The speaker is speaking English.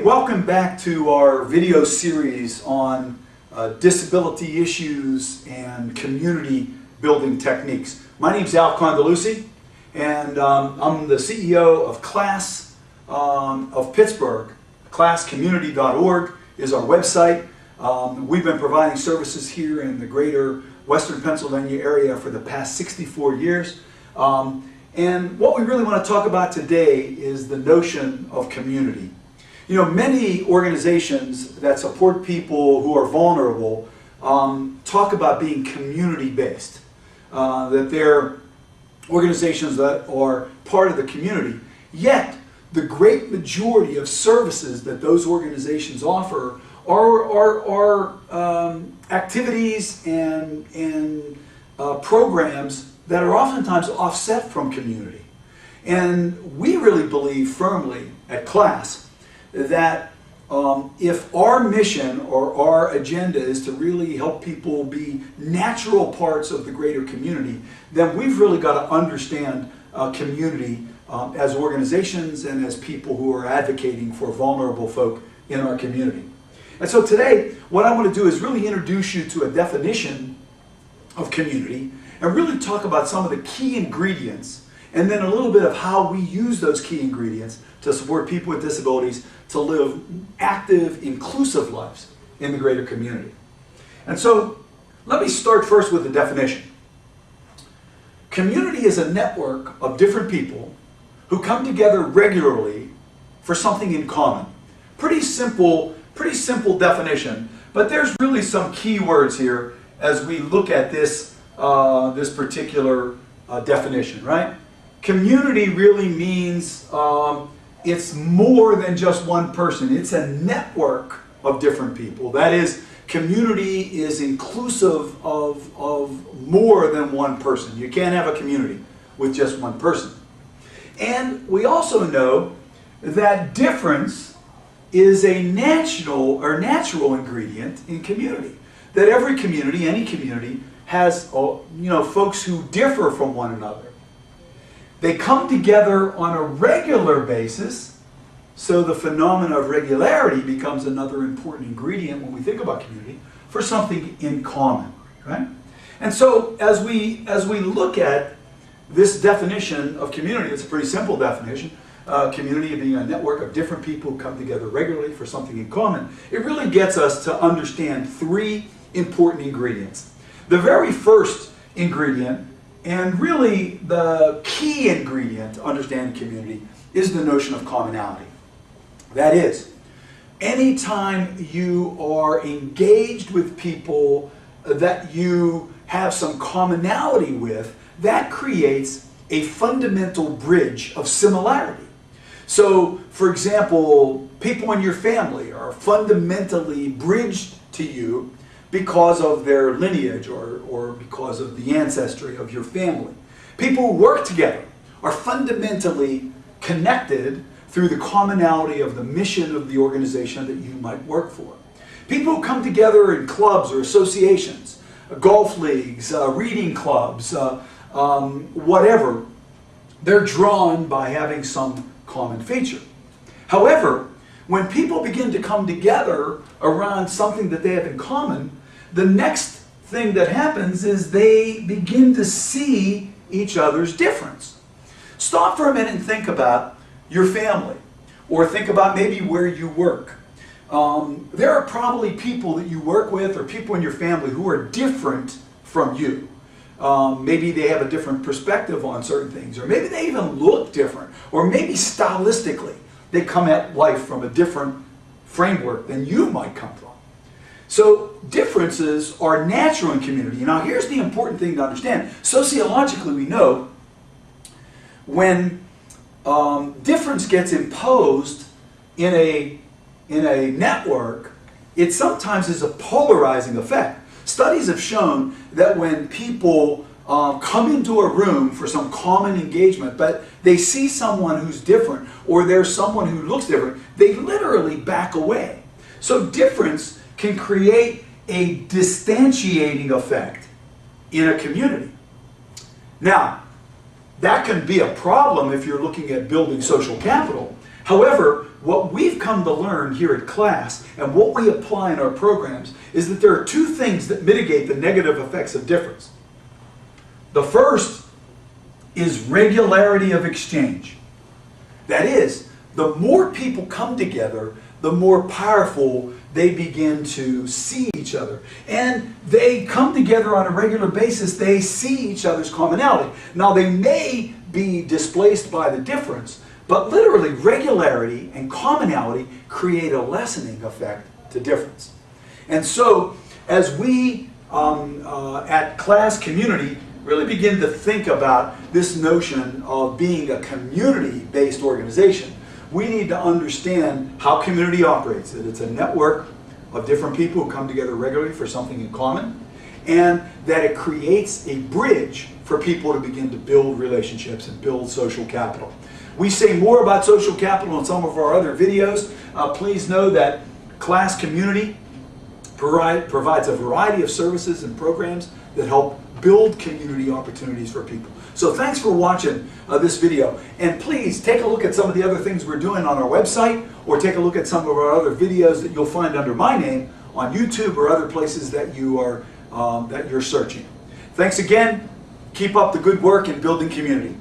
Welcome back to our video series on disability issues and community building techniques. My name is Al Condalucci, and I'm the CEO of CLASS of Pittsburgh. ClassCommunity.org is our website. We've been providing services here in the greater Western Pennsylvania area for the past 64 years. And what we really want to talk about today is the notion of community. You know, many organizations that support people who are vulnerable talk about being community-based, that they're organizations that are part of the community. Yet, the great majority of services that those organizations offer are activities and programs that are oftentimes offset from community. And we really believe firmly at CLASS that if our mission or our agenda is to really help people be natural parts of the greater community, then we've really got to understand community as organizations and as people who are advocating for vulnerable folk in our community. And so today, what I want to do is really introduce you to a definition of community and really talk about some of the key ingredients, and then a little bit of how we use those key ingredients to support people with disabilities to live active, inclusive lives in the greater community. And so, let me start first with the definition. Community is a network of different people who come together regularly for something in common. Pretty simple definition, but there's really some key words here as we look at this this particular definition, right? Community really means it's more than just one person. It's a network of different people. That is, community is inclusive of more than one person. You can't have a community with just one person. And we also know that difference is a natural ingredient in community. That every community, any community, has folks who differ from one another. They come together on a regular basis, so the phenomenon of regularity becomes another important ingredient when we think about community for something in common, right? And so as we look at this definition of community, it's a pretty simple definition. Community being a network of different people who come together regularly for something in common. It really gets us to understand three important ingredients. The very first ingredient, and really the key ingredient to understanding community, is the notion of commonality. That is, anytime you are engaged with people that you have some commonality with, that creates a fundamental bridge of similarity. So, for example, people in your family are fundamentally bridged to you because of their lineage or because of the ancestry of your family. People who work together are fundamentally connected through the commonality of the mission of the organization that you might work for. People who come together in clubs or associations, golf leagues, reading clubs, whatever, they're drawn by having some common feature. However, when people begin to come together around something that they have in common, the next thing that happens is they begin to see each other's difference. Stop for a minute and think about your family, or think about maybe where you work. There are probably people that you work with or people in your family who are different from you. Maybe they have a different perspective on certain things, or maybe they even look different, or maybe stylistically they come at life from a different framework than you might come from. So differences are natural in community. Now here's the important thing to understand. Sociologically, we know when difference gets imposed in a network, it sometimes is a polarizing effect. Studies have shown that when people come into a room for some common engagement, but they see someone who's different, or there's someone who looks different, they literally back away. So difference can create a distantiating effect in a community. Now, that can be a problem if you're looking at building social capital. However, what we've come to learn here at class and what we apply in our programs is that there are two things that mitigate the negative effects of difference. The first is regularity of exchange. That is, the more people come together, the more powerful they begin to see each other. And they come together on a regular basis, they see each other's commonality. Now they may be displaced by the difference, but literally regularity and commonality create a lessening effect to difference. And so as we at Class Community really begin to think about this notion of being a community-based organization, we need to understand how community operates, that it's a network of different people who come together regularly for something in common, and that it creates a bridge for people to begin to build relationships and build social capital. We say more about social capital in some of our other videos. Please know that Class Community provides a variety of services and programs that help build community opportunities for people. So thanks for watching this video. And please take a look at some of the other things we're doing on our website, or take a look at some of our other videos that you'll find under my name on YouTube or other places that you're searching. Thanks again. Keep up the good work in building community.